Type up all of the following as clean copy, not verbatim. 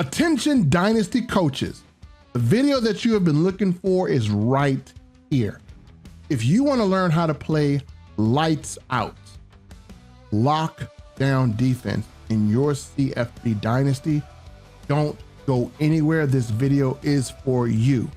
Attention Dynasty coaches, the video that you have been looking for is right here. If you want to learn how to play lights out, lock down defense in your CFB Dynasty, don't go anywhere. This video is for you.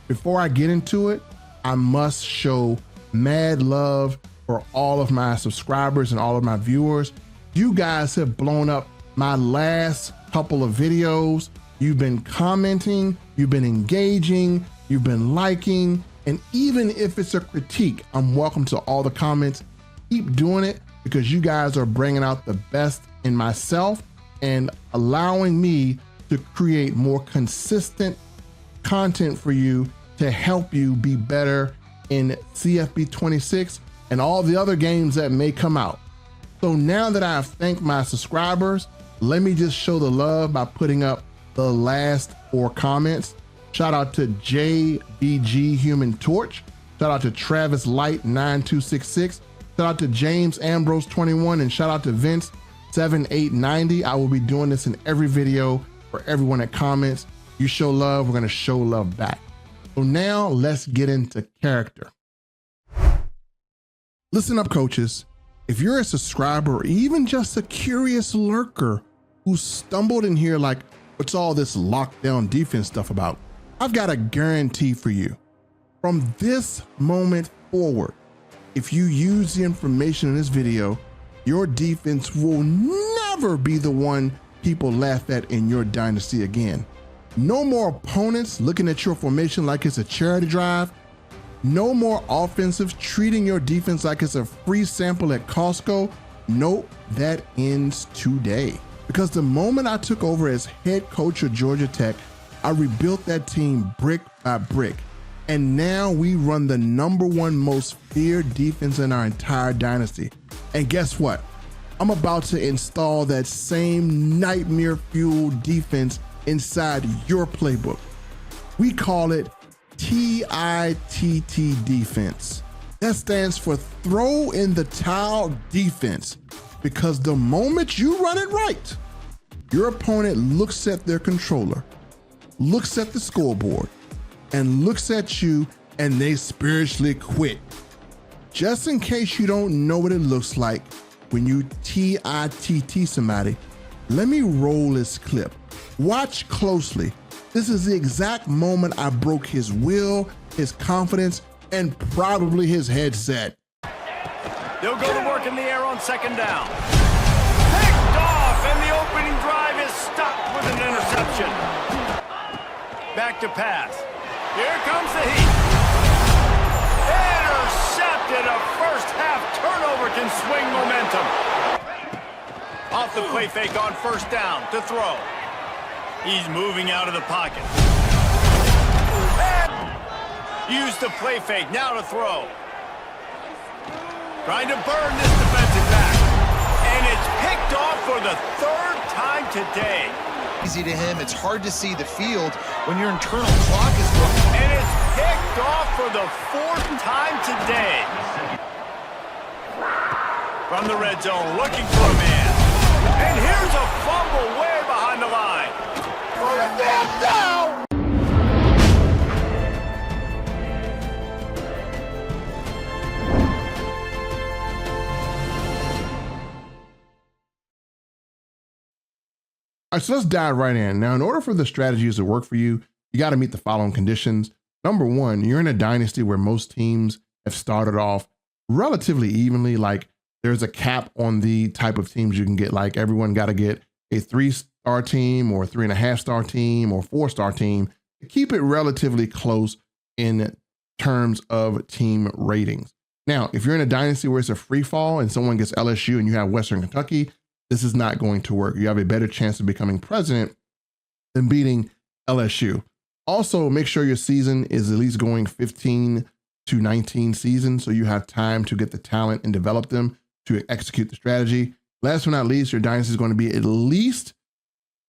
Before I get into it, I must show mad love for all of my subscribers and all of my viewers. You guys have blown up my last couple of videos. You've been commenting, you've been engaging, you've been liking, and even if it's a critique, I'm welcome to all the comments. Keep doing it because you guys are bringing out the best in myself and allowing me to create more consistent content for you to help you be better in CFB 26 and all the other games that may come out. So now that I've thanked my subscribers, let me just show the love by putting up the last 4 comments. Shout out to JBG Human Torch. Shout out to Travis Light 9266. Shout out to James Ambrose 21 and shout out to Vince 7890. I will be doing this in every video for everyone that comments. You show love, we're gonna show love back. So now let's get into character. Listen up, coaches. If you're a subscriber or even just a curious lurker who stumbled in here like, what's all this lockdown defense stuff about? I've got a guarantee for you. From this moment forward, if you use the information in this video, your defense will never be the one people laugh at in your dynasty again. No more opponents looking at your formation like it's a charity drive. No more offensive treating your defense like it's a free sample at Costco. Nope, that ends today. Because the moment I took over as head coach of Georgia Tech, I rebuilt that team brick by brick. And now we run the #1 most feared defense in our entire dynasty. And guess what? I'm about to install that same nightmare-fueled defense inside your playbook. We call it TITT defense. That stands for throw in the towel defense, because the moment you run it right, your opponent looks at their controller, looks at the scoreboard, and looks at you and they spiritually quit. Just in case you don't know what it looks like when you TITT somebody, let me roll this clip. Watch closely. This is the exact moment I broke his will, his confidence, and probably his headset. They'll go to work in the air on second down. Picked off, and the opening drive is stopped with an interception. Back to pass. Here comes the heat. Intercepted. A first half turnover can swing momentum. Off the play fake on first down to throw. He's moving out of the pocket. Use the play fake, now to throw. Trying to burn this defensive back. And it's picked off for the 3rd time today. Easy to him, it's hard to see the field when your internal clock is going. And it's picked off for the 4th time today. From the red zone, looking for a man. And here's a fumble way behind the line. Down. All right, so let's dive right in. Now, in order for the strategies to work for you, you got to meet the following conditions. Number 1, you're in a dynasty where most teams have started off relatively evenly. Like there's a cap on the type of teams you can get. Like everyone got to get a 3-star team or a 3.5-star team or 4-star team to keep it relatively close in terms of team ratings. Now, if you're in a dynasty where it's a free fall and someone gets LSU and you have Western Kentucky, this is not going to work. You have a better chance of becoming president than beating LSU. Also, make sure your season is at least going 15 to 19 seasons so you have time to get the talent and develop them to execute the strategy. Last but not least, your dynasty is going to be at least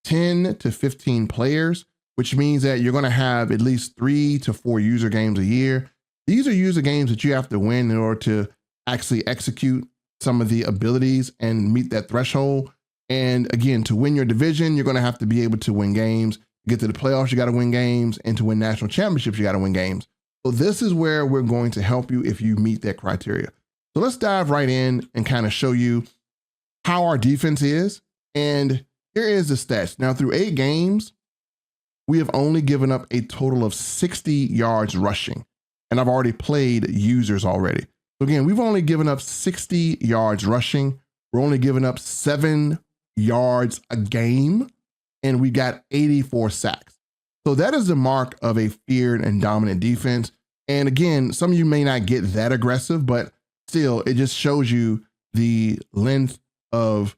10 to 15 players, which means that you're going to have at least 3 to 4 user games a year. These are user games that you have to win in order to actually execute some of the abilities and meet that threshold. And again, to win your division, you're going to have to be able to win games. To get to the playoffs, you got to win games. And to win national championships, you got to win games. So this is where we're going to help you if you meet that criteria. So let's dive right in and kind of show you how our defense is. And here is the stats. Now, through 8 games, we have only given up a total of 60 yards rushing. And I've already played users already. So again, we've only given up 60 yards rushing. We're only giving up 7 yards a game, and we got 84 sacks. So that is the mark of a feared and dominant defense. And again, some of you may not get that aggressive, but still, it just shows you the length of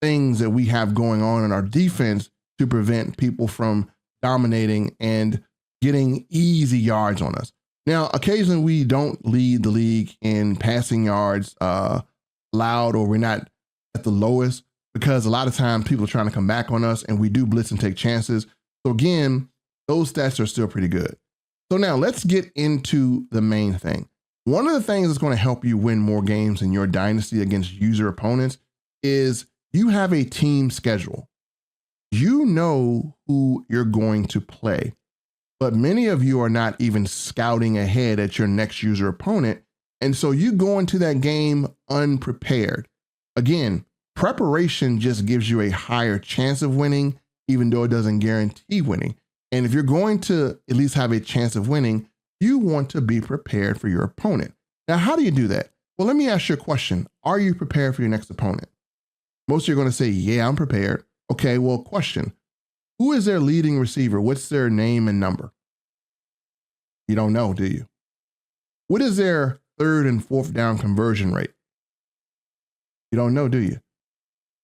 things that we have going on in our defense to prevent people from dominating and getting easy yards on us. Now, occasionally we don't lead the league in passing yards loud, or we're not at the lowest, because a lot of times people are trying to come back on us and we do blitz and take chances. So again, those stats are still pretty good. So now let's get into the main thing. One of the things that's going to help you win more games in your dynasty against user opponents is you have a team schedule. You know who you're going to play, but many of you are not even scouting ahead at your next user opponent. And so you go into that game unprepared. Again, preparation just gives you a higher chance of winning, even though it doesn't guarantee winning. And if you're going to at least have a chance of winning, you want to be prepared for your opponent. Now, how do you do that? Well, let me ask you a question. Are you prepared for your next opponent? Most of you are going to say, yeah, I'm prepared. Okay, well, question. Who is their leading receiver? What's their name and number? You don't know, do you? What is their 3rd and 4th down conversion rate? You don't know, do you?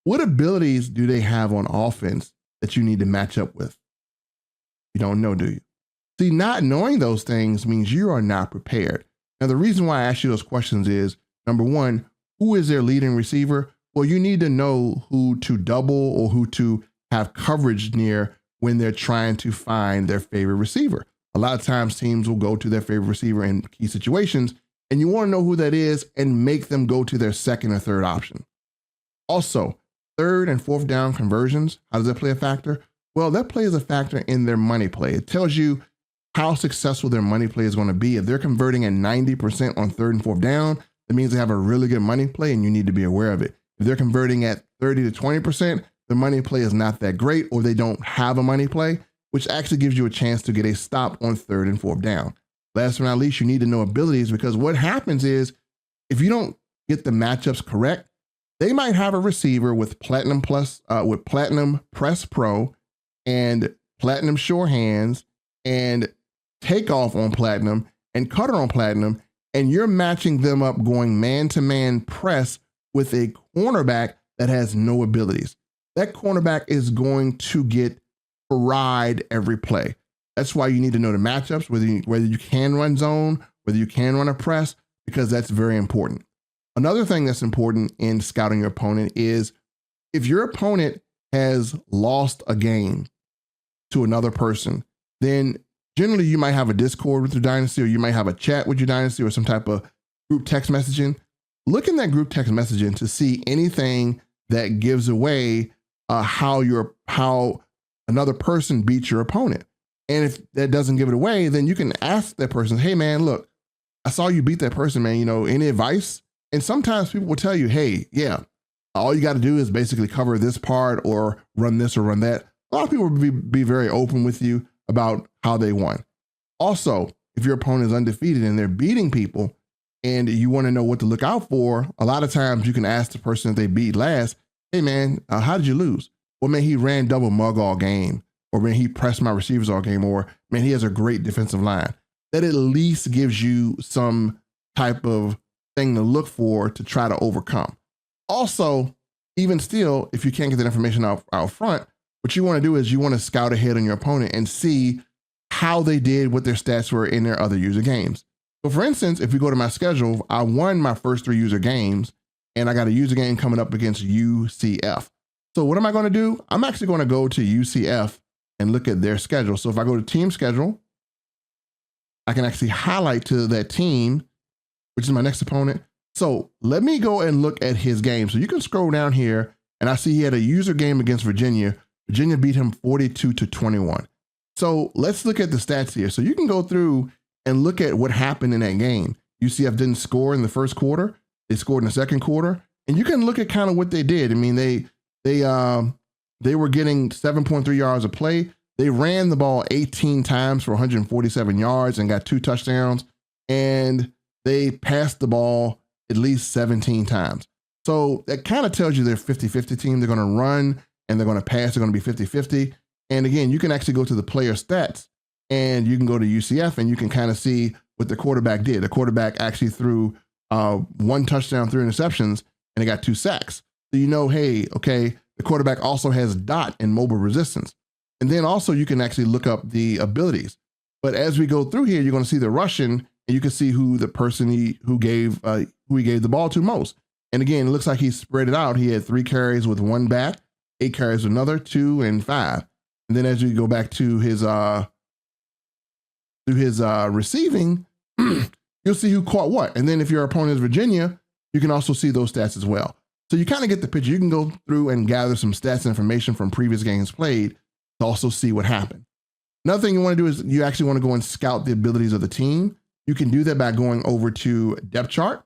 What abilities do they have on offense that you need to match up with? You don't know, do you? See, not knowing those things means you are not prepared. Now, the reason why I ask you those questions is, number one, who is their leading receiver? Well, you need to know who to double or who to have coverage near when they're trying to find their favorite receiver. A lot of times teams will go to their favorite receiver in key situations, and you want to know who that is and make them go to their 2nd or 3rd option. Also, 3rd and 4th down conversions, how does that play a factor? Well, that plays a factor in their money play. It tells you how successful their money play is going to be. If they're converting at 90% on 3rd and 4th down, that means they have a really good money play, and you need to be aware of it. If they're converting at 30 to 20%, the money play is not that great, or they don't have a money play, which actually gives you a chance to get a stop on 3rd and 4th down. Last but not least, you need to know abilities, because what happens is if you don't get the matchups correct, they might have a receiver with Platinum Press Pro and Platinum Sure Hands and Takeoff on Platinum and Cutter on Platinum, and you're matching them up going man-to-man press with a cornerback that has no abilities. That cornerback is going to get fried every play. That's why you need to know the matchups, whether you can run zone, whether you can run a press, because that's very important. Another thing that's important in scouting your opponent is if your opponent has lost a game to another person, then generally you might have a Discord with your dynasty, or you might have a chat with your dynasty, or some type of group text messaging. Look in that group text messaging to see anything that gives away how another person beats your opponent. And if that doesn't give it away, then you can ask that person, hey man, look, I saw you beat that person, man, any advice? And sometimes people will tell you, hey, yeah, all you got to do is basically cover this part or run this or run that. A lot of people will be very open with you about how they won. Also, if your opponent is undefeated and they're beating people and you want to know what to look out for, a lot of times you can ask the person that they beat last, hey man, how did you lose? Well, man, he ran double mug all game, or man, he pressed my receivers all game, or man, he has a great defensive line. That at least gives you some type of thing to look for to try to overcome. Also, even still, if you can't get that information out front, what you want to do is you want to scout ahead on your opponent and see how they did, what their stats were in their other user games. So for instance, if we go to my schedule, I won my first 3 user games, and I got a user game coming up against UCF. So what am I going to do? I'm actually going to go to UCF and look at their schedule. So if I go to team schedule, I can actually highlight to that team, which is my next opponent. So let me go and look at his game. So you can scroll down here And I see he had a user game against Virginia. Virginia beat him 42-21. So let's look at the stats here. So you can go through and look at what happened in that game. UCF didn't score in the first quarter. They scored in the second quarter. And you can look at kind of what they did. I mean, they were getting 7.3 yards a play. They ran the ball 18 times for 147 yards and got 2 touchdowns. And they passed the ball at least 17 times. So that kind of tells you they're a 50-50 team. They're going to run and they're going to pass. They're going to be 50-50. And again, you can actually go to the player stats and you can go to UCF and you can kind of see what the quarterback did. The quarterback actually threw 1 touchdown, 3 interceptions, and they got 2 sacks. So you know, hey, okay, the quarterback also has dot and mobile resistance. And then also you can actually look up the abilities. But as we go through here, you're going to see the rushing, and you can see who the person he gave the ball to most. And again, it looks like he spread it out. He had 3 carries with 1 back, 8 carries with another, 2 and 5. And then as we go back to his receiving, you'll see who caught what. And then if your opponent is Virginia, you can also see those stats as well. So you kind of get the picture. You can go through and gather some stats and information from previous games played to also see what happened. Another thing you want to do is you actually want to go and scout the abilities of the team. You can do that by going over to depth chart.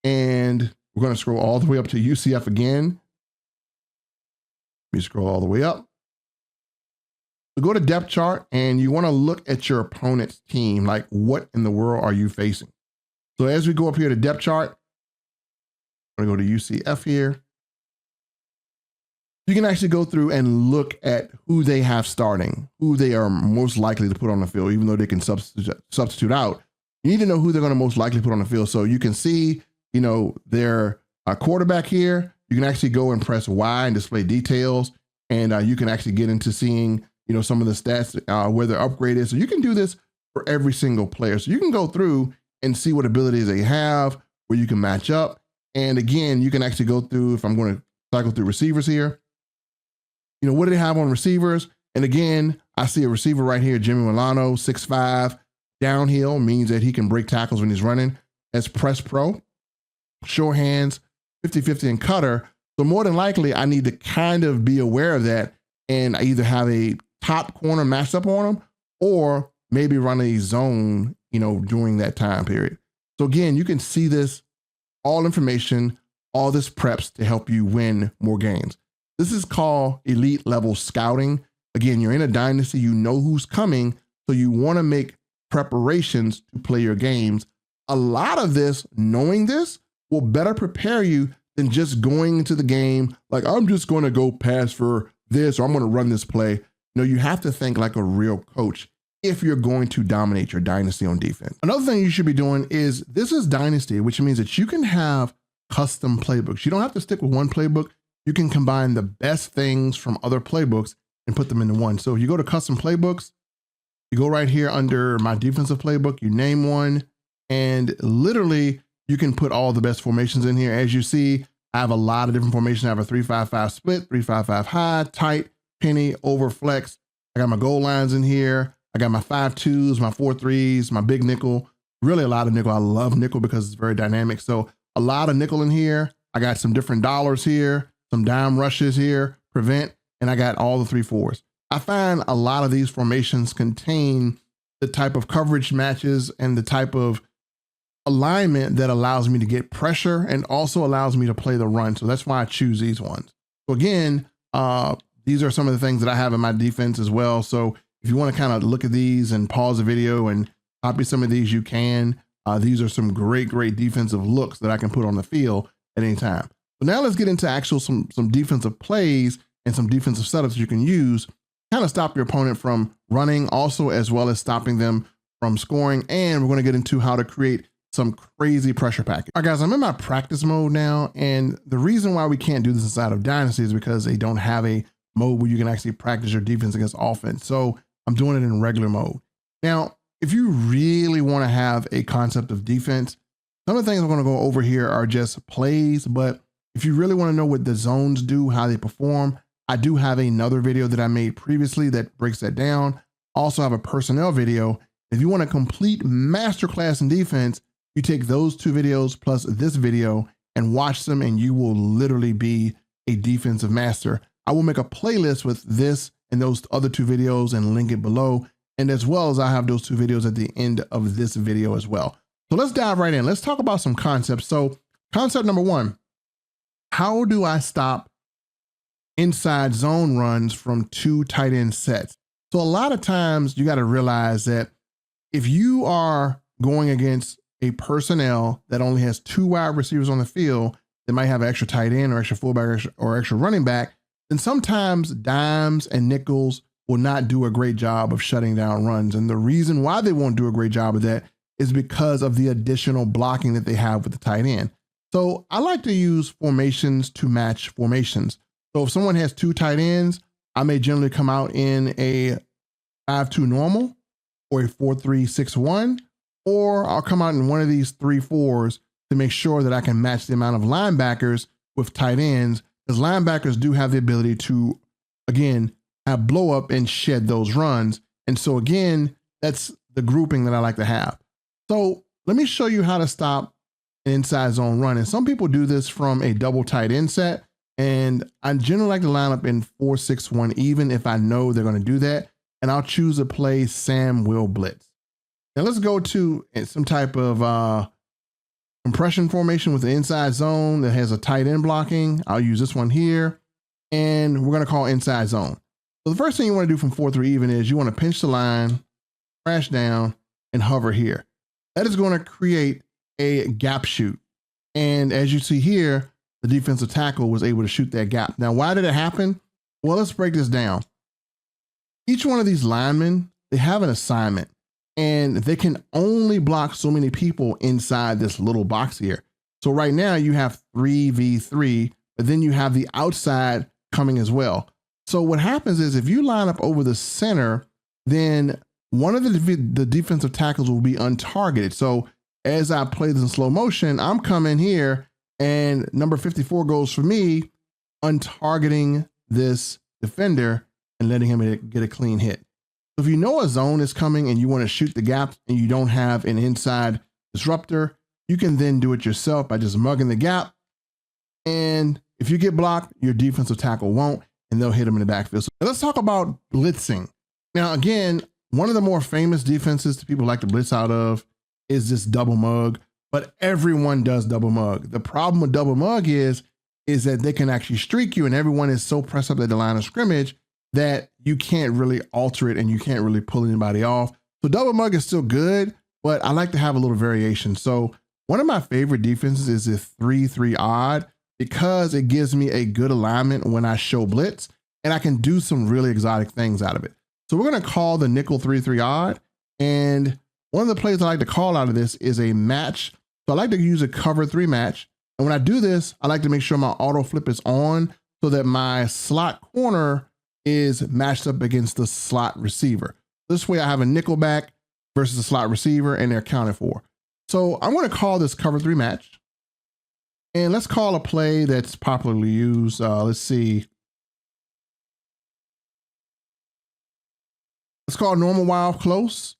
And we're going to scroll all the way up to UCF again. Let me scroll all the way up. So go to depth chart and you want to look at your opponent's team. Like, what in the world are you facing? So as we go up here to depth chart, I'm going to go to UCF here. You can actually go through and look at who they have starting, who they are most likely to put on the field, even though they can substitute out. You need to know who they're going to most likely put on the field. So you can see, you know, their quarterback here. You can actually go and press Y and display details. And you can actually get into seeing, you know, some of the stats, where their upgrade is. So you can do this for every single player. So you can go through and see what abilities they have, where you can match up. And again, you can actually go through, if I'm going to cycle through receivers here, you know, what do they have on receivers? And again, I see a receiver right here, Jimmy Milano, 6'5", downhill, means that he can break tackles when he's running. That's press pro, sure hands, 50-50 and cutter. So more than likely, I need to kind of be aware of that and I either have a top corner matched up on him or maybe run a zone, you know, during that time period. So again, you can see this, all information, all this preps to help you win more games. This is called elite level scouting. Again, you're in a dynasty, you know who's coming, so you want to make preparations to play your games. A lot of this, knowing this, will better prepare you than just going into the game like, I'm just going to go pass for this or I'm going to run this play. No, you have to think like a real coach if you're going to dominate your dynasty on defense. Another thing you should be doing is, this is Dynasty, which means that you can have custom playbooks. You don't have to stick with one playbook. You can combine the best things from other playbooks and put them into one. So if you go to custom playbooks, you go right here under my defensive playbook, you name one, and literally you can put all the best formations in here. As you see, I have a lot of different formations. I have a 3-5-5 split, 3-5-5 high, tight, penny, over, flex. I got my goal lines in here. I got my 5-2s, my 4-3s, my big nickel, really a lot of nickel. I love nickel because it's very dynamic. So a lot of nickel in here. I got some different dollars here, some dime rushes here, prevent, and I got all the 3-4s. I find a lot of these formations contain the type of coverage matches and the type of alignment that allows me to get pressure and also allows me to play the run. So that's why I choose these ones. So again, these are some of the things that I have in my defense as well. So if you want to kind of look at these and pause the video and copy some of these, you can. These are some great defensive looks that I can put on the field at any time. So now let's get into actual some defensive plays and some defensive setups you can use, kind of stop your opponent from running, also as well as stopping them from scoring. And we're going to get into how to create some crazy pressure package. All right, guys, I'm in my practice mode now. And the reason why we can't do this inside of Dynasty is because they don't have a mode where you can actually practice your defense against offense. So I'm doing it in regular mode. Now, if you really want to have a concept of defense, some of the things I'm going to go over here are just plays, but if you really want to know what the zones do, how they perform, I do have another video that I made previously that breaks that down. Also have a personnel video. If you want a complete masterclass in defense, you take those 2 videos plus this video and watch them, and you will literally be a defensive master. I will make a playlist with this and those other 2 videos and link it below. And as well as I have those 2 videos at the end of this video as well. So let's dive right in. Let's talk about some concepts. So concept number 1, how do I stop inside zone runs from 2 tight end sets? So a lot of times you got to realize that if you are going against a personnel that only has 2 wide receivers on the field, that might have an extra tight end or extra fullback or extra running back, then sometimes dimes and nickels will not do a great job of shutting down runs. And the reason why they won't do a great job of that is because of the additional blocking that they have with the tight end. So I like to use formations to match formations. So if someone has 2 tight ends, I may generally come out in a 5-2 normal or a 4-3-6-1, or I'll come out in one of these 3-4s to make sure that I can match the amount of linebackers with tight ends, because linebackers do have the ability to, again, have blow up and shed those runs. And so again, that's the grouping that I like to have. So let me show you how to stop an inside zone run. And some people do this from a double tight end set. And I generally like to line up in 4-6-1, even if I know they're going to do that. And I'll choose to play Sam Will Blitz. Now let's go to some type of compression formation with the inside zone that has a tight end blocking. I'll use this one here. And we're going to call inside zone. So the first thing you want to do from 4-3 even is you want to pinch the line, crash down, and hover here. That is going to create a gap shoot. And as you see here, the defensive tackle was able to shoot that gap. Now, why did it happen? Well, let's break this down. Each one of these linemen, they have an assignment, and they can only block so many people inside this little box here. So right now you have 3v3, but then you have the outside coming as well. So what happens is if you line up over the center, then one of the defensive tackles will be untargeted. So as I play this in slow motion, I'm coming here and number 54 goes for me, untargeting this defender and letting him get a clean hit. So if you know a zone is coming and you want to shoot the gap and you don't have an inside disruptor, you can then do it yourself by just mugging the gap. And if you get blocked, your defensive tackle won't, and they'll hit him in the backfield. So let's talk about blitzing. Now, again, one of the more famous defenses that people like to blitz out of is this double mug, but everyone does double mug. The problem with double mug is that they can actually streak you, and everyone is so pressed up at the line of scrimmage that you can't really alter it and you can't really pull anybody off. So double mug is still good, but I like to have a little variation. So one of my favorite defenses is this 3-3 odd, because it gives me a good alignment when I show blitz, and I can do some really exotic things out of it. So we're going to call the nickel 3-3 odd. And one of the plays I like to call out of this is a match. So I like to use a cover 3 match. And when I do this, I like to make sure my auto flip is on so that my slot corner is matched up against the slot receiver. This way I have a nickel back versus a slot receiver, and they're accounted for. So I'm going to call this cover 3 match. And let's call a play that's popularly used. Let's see. Let's call normal wild close.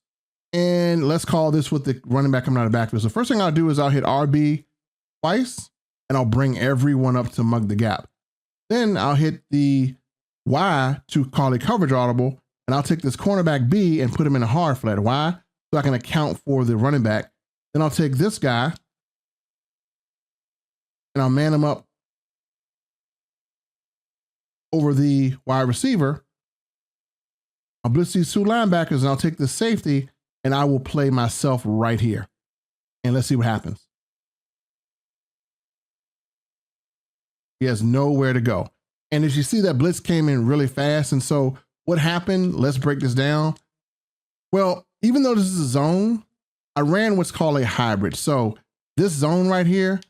And let's call this with the running back coming out of the backfield. So first thing I'll do is I'll hit RB twice, and I'll bring everyone up to mug the gap. Then I'll hit the Y to call a coverage audible, and I'll take this cornerback B and put him in a hard flat. Why? So I can account for the running back. Then I'll take this guy, and I'll man him up over the wide receiver. I'll blitz these 2 linebackers, and I'll take the safety, and I will play myself right here. And let's see what happens. He has nowhere to go. And as you see, that blitz came in really fast. And so what happened? Let's break this down. Well, even though this is a zone, I ran what's called a hybrid. So this zone right here,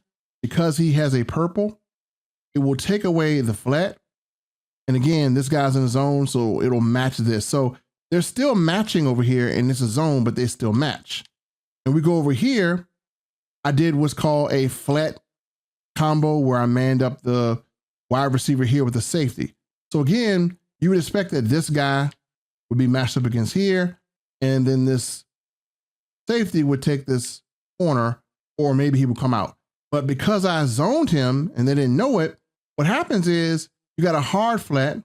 because he has a purple, it will take away the flat. And again, this guy's in the zone, so it'll match this. So they're still matching over here, and it's a zone, but they still match. And we go over here, I did what's called a flat combo where I manned up the wide receiver here with the safety. So again, you would expect that this guy would be matched up against here, and then this safety would take this corner, or maybe he would come out. But because I zoned him and they didn't know it, what happens is you got a hard flat.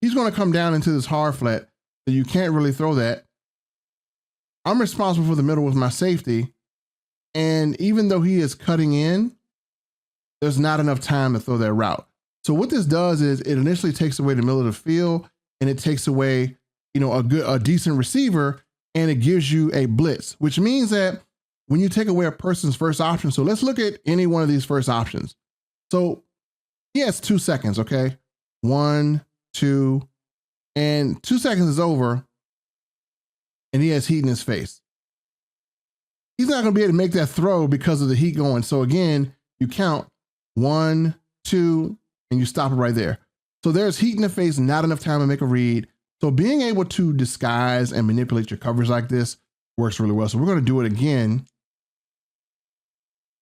He's going to come down into this hard flat, so you can't really throw that. I'm responsible for the middle with my safety. And even though he is cutting in, there's not enough time to throw that route. So what this does is it initially takes away the middle of the field, and it takes away, a decent receiver, and it gives you a blitz, which means that when you take away a person's first option, so let's look at any one of these first options. So he has 2 seconds, okay? 1, 2, and 2 seconds is over, and he has heat in his face. He's not going to be able to make that throw because of the heat going. So again, you count 1, 2, and you stop it right there. So there's heat in the face, not enough time to make a read. So being able to disguise and manipulate your coverage like this works really well. So we're going to do it again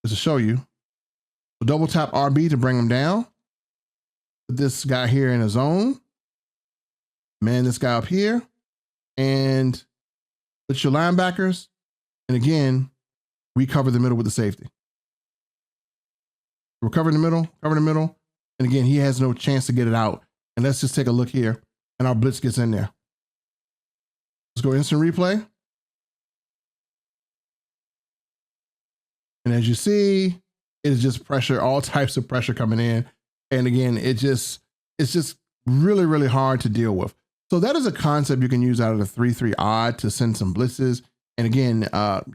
just to show you. So double tap RB to bring him down. Put this guy here in a zone. Man this guy up here. And put your linebackers. And again, we cover the middle with the safety. We're covering the middle, cover the middle. And again, he has no chance to get it out. And let's just take a look here. And our blitz gets in there. Let's go instant replay. And as you see, it is just pressure, all types of pressure coming in. And again, it's just really, really hard to deal with. So that is a concept you can use out of the 3-3 odd to send some blitzes. And again,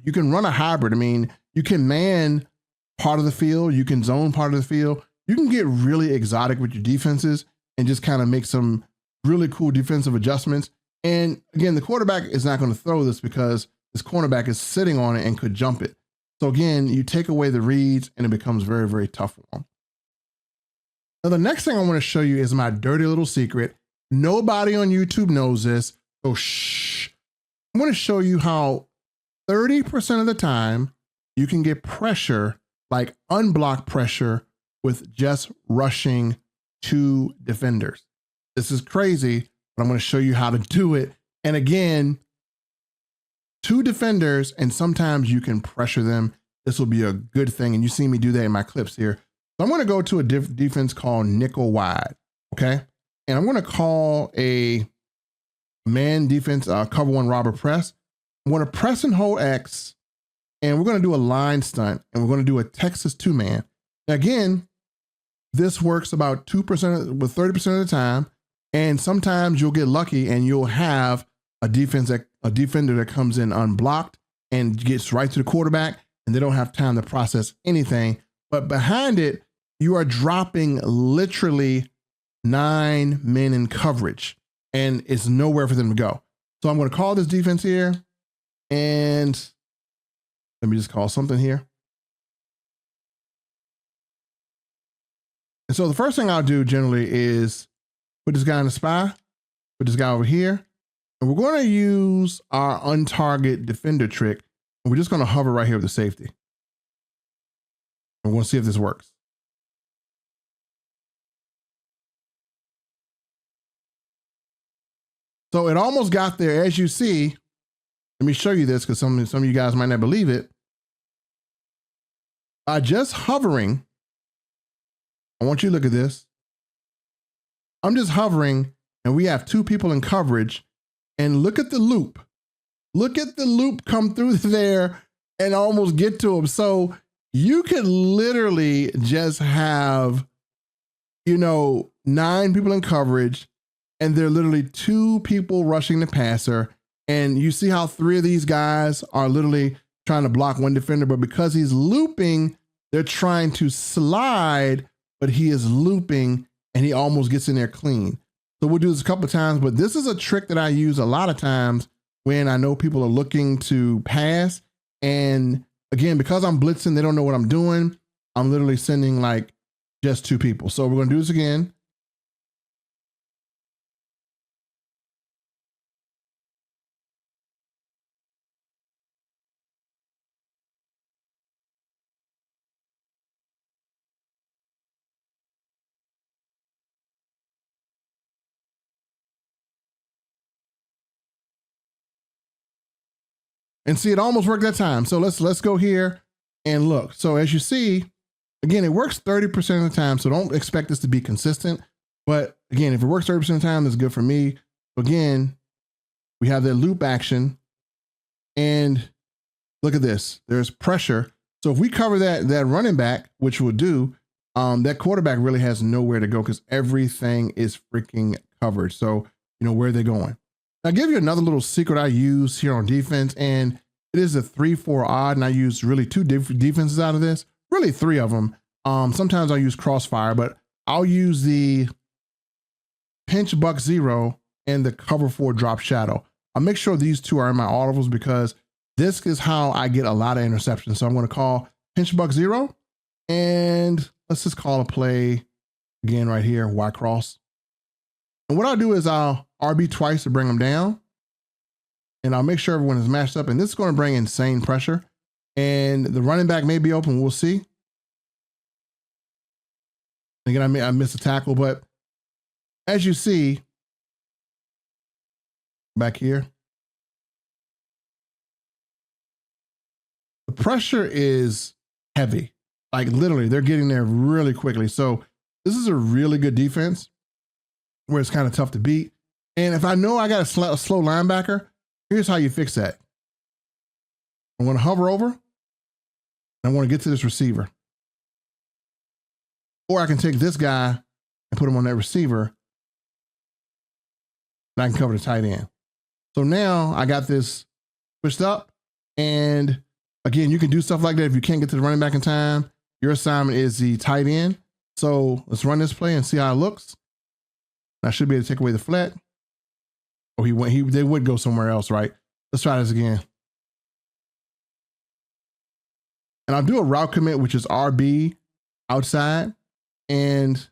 you can run a hybrid. I mean, you can man part of the field. You can zone part of the field. You can get really exotic with your defenses and just kind of make some really cool defensive adjustments. And again, the quarterback is not going to throw this because this cornerback is sitting on it and could jump it. So again, you take away the reads and it becomes very, very tough for them. Now, the next thing I want to show you is my dirty little secret. Nobody on YouTube knows this. So shh. I'm going to show you how 30% of the time you can get pressure, like unblocked pressure, with just rushing 2 defenders. This is crazy, but I'm going to show you how to do it. And again, 2 defenders, and sometimes you can pressure them. This will be a good thing. And you see me do that in my clips here. So I'm going to go to a defense called nickel wide. Okay. And I'm going to call a man defense, cover 1 robber press. I'm going to press and hold X, and we're going to do a line stunt, and we're going to do a Texas 2-man. Again, this works about 2% with 30% of the time. And sometimes you'll get lucky and you'll have a defender that comes in unblocked and gets right to the quarterback, and they don't have time to process anything. But behind it, you are dropping literally 9 men in coverage, and it's nowhere for them to go. So I'm going to call this defense here, and let me just call something here. And so the first thing I'll do generally is put this guy in the spy, put this guy over here, and we're going to use our untarget defender trick. And we're just going to hover right here with the safety. And we're going to see if this works. So it almost got there. As you see, let me show you this because some of you guys might not believe it. By just hovering, I want you to look at this. I'm just hovering and we have 2 people in coverage, and look at the loop. Look at the loop come through there and almost get to him. So you could literally just have, 9 people in coverage, and they're literally 2 people rushing the passer. And you see how 3 of these guys are literally trying to block 1 defender, but because he's looping, they're trying to slide, but he is looping and he almost gets in there clean. So we'll do this a couple of times, but this is a trick that I use a lot of times when I know people are looking to pass. And again, because I'm blitzing, they don't know what I'm doing. I'm literally sending like just 2 people. So we're going to do this again. And see, it almost worked that time. So let's go here. And look, so as you see, again, it works 30% of the time. So don't expect this to be consistent. But again, if it works 30% of the time, that's good for me. Again, we have that loop action. And look at this. There's pressure. So if we cover that running back, which we'll do, that quarterback really has nowhere to go because everything is freaking covered. So, you know, where are they going? I'll give you another little secret I use here on defense, and it is a 3-4 odd, and I use really two different defenses out of this, really three of them. Sometimes I'll use crossfire, but I'll use the pinch buck 0 and the cover 4 drop shadow. I'll make sure these two are in my audibles because this is how I get a lot of interceptions. So I'm going to call pinch buck 0, and let's just call a play again right here, Y cross. And what I'll do is I'll RB twice to bring them down, and I'll make sure everyone is matched up. And this is going to bring insane pressure. And the running back may be open. We'll see. Again, I missed a tackle, but as you see back here, the pressure is heavy. Like literally, they're getting there really quickly. So this is a really good defense where it's kind of tough to beat. And if I know I got a slow linebacker, here's how you fix that. I want to hover over, and I want to get to this receiver. Or I can take this guy and put him on that receiver, and I can cover the tight end. So now I got this pushed up, and again, you can do stuff like that if you can't get to the running back in time. Your assignment is the tight end. So let's run this play and see how it looks. I should be able to take away the flat. Oh, they would go somewhere else, right? Let's try this again. And I'll do a route commit, which is RB outside. And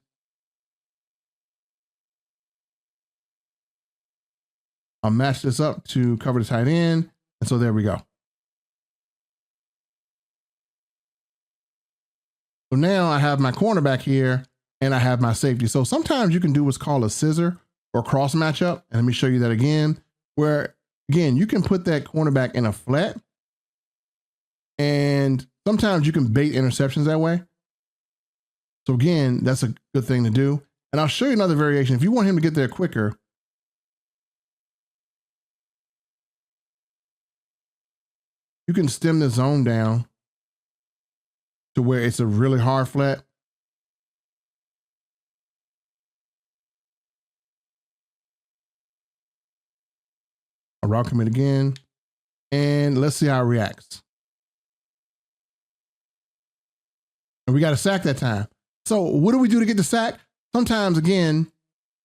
I'll match this up to cover the tight end. And so there we go. So now I have my cornerback here and I have my safety. So sometimes you can do what's called a scissor or cross matchup. And let me show you that again, where again, you can put that cornerback in a flat, and sometimes you can bait interceptions that way. So again, that's a good thing to do. And I'll show you another variation. If you want him to get there quicker, you can stem the zone down to where it's a really hard flat. I'll route commit again, and let's see how it reacts. And we got a sack that time. So what do we do to get the sack? Sometimes, again,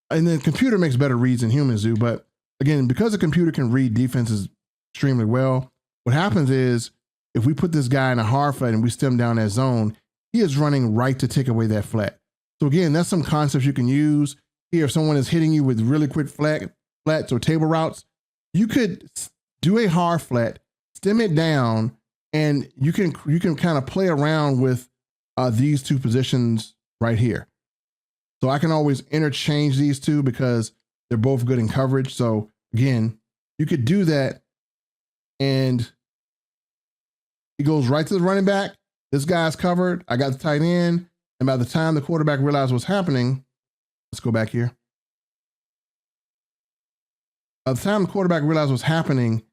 and the computer makes better reads than humans do, but again, because the computer can read defenses extremely well, what happens is if we put this guy in a hard flat and we stem down that zone, he is running right to take away that flat. So again, that's some concepts you can use here. If someone is hitting you with really quick flats or table routes, you could do a hard flat, stem it down, and you can kind of play around with these two positions right here. So I can always interchange these two because they're both good in coverage. So again, you could do that, and he goes right to the running back. This guy's covered. I got the tight end. And by the time the quarterback realized what's happening, let's go back here. By the time the quarterback realized what's happening,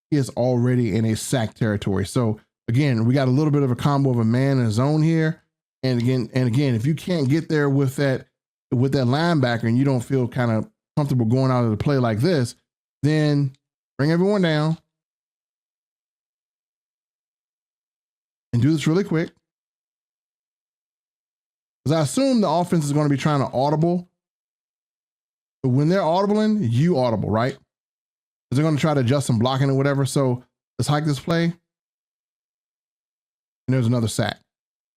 he is already in a sack territory. So again, we got a little bit of a combo of a man and a zone here. And again, if you can't get there with that linebacker and you don't feel kind of comfortable going out of the play like this, then bring everyone down and do this really quick. Because I assume the offense is going to be trying to audible. But when they're audibling, you audible, right? Because they're going to try to adjust some blocking or whatever. So let's hike this play. And there's another sack.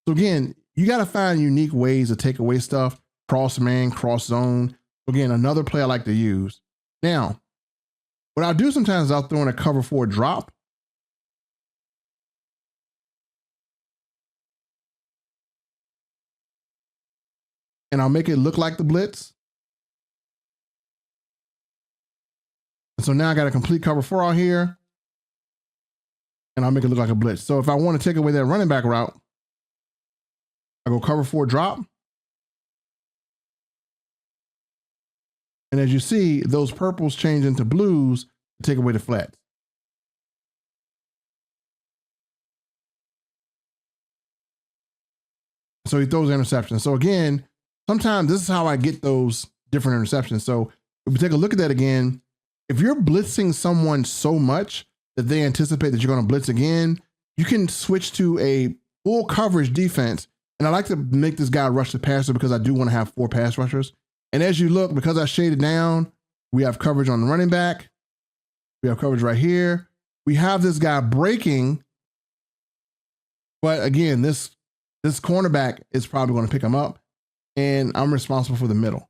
So again, you got to find unique ways to take away stuff. Cross man, cross zone. Again, another play I like to use. Now, what I'll do sometimes is I'll throw in a cover 4 drop. And I'll make it look like the blitz. And so now I got a complete cover 4 out here. and I'll make it look like a blitz. So if I want to take away that running back route, I go cover 4 drop. And as you see, those purples change into blues to take away the flats. So he throws interceptions. So again, sometimes this is how I get those different interceptions. So if we take a look at that again, if you're blitzing someone so much that they anticipate that you're going to blitz again, you can switch to a full coverage defense. And I like to make this guy rush the passer because I do want to have 4 pass rushers. And as you look, because I shaded down, we have coverage on the running back. We have coverage right here. We have this guy breaking. But again, this cornerback is probably going to pick him up. And I'm responsible for the middle.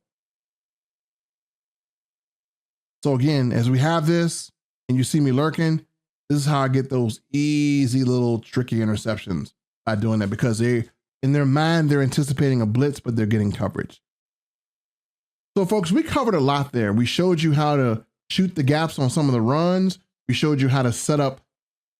So again, as we have this and you see me lurking, this is how I get those easy little tricky interceptions by doing that, because in their mind, they're anticipating a blitz, but they're getting coverage. So folks, we covered a lot there. We showed you how to shoot the gaps on some of the runs. We showed you how to set up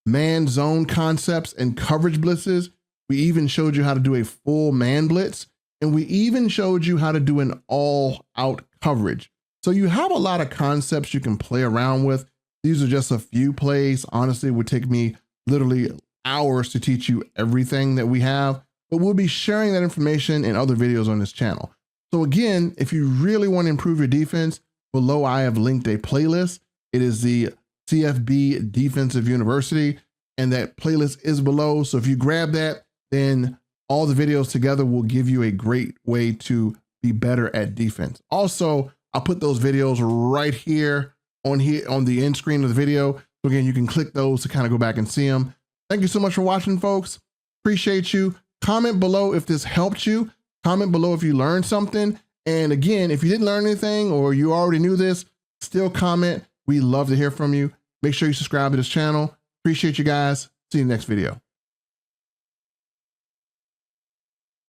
man zone concepts and coverage blitzes. We even showed you how to do a full man blitz. And we even showed you how to do an all out coverage. So you have a lot of concepts you can play around with. These are just a few plays. Honestly, it would take me literally hours to teach you everything that we have, but we'll be sharing that information in other videos on this channel. So again, if you really want to improve your defense, below I have linked a playlist. It is the CFB Defensive University, and that playlist is below. So if you grab that, then all the videos together will give you a great way to be better at defense. Also, I'll put those videos right here on the end screen of the video. So again, you can click those to kind of go back and see them. Thank you so much for watching, folks. Appreciate you. Comment below if this helped you. Comment below if you learned something. And again, if you didn't learn anything or you already knew this, still comment. We love to hear from you. Make sure you subscribe to this channel. Appreciate you guys. See you in the next video.